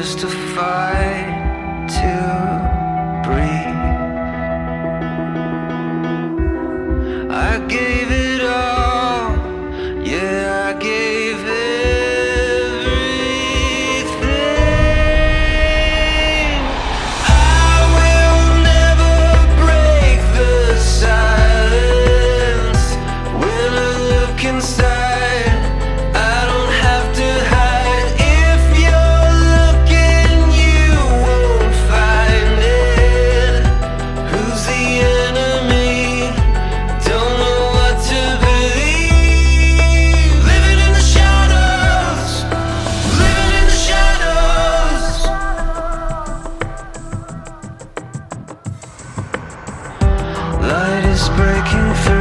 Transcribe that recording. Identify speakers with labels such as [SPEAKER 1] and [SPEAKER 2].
[SPEAKER 1] just a fight to breathe. I gave it all, yeah, I gave everything. I will never break the silence. When I look inside, I don't have to hide. If you're looking, you won't find it. Who's the enemy? Don't know what to believe. Living in the shadows, living in the shadows. Light is breaking through.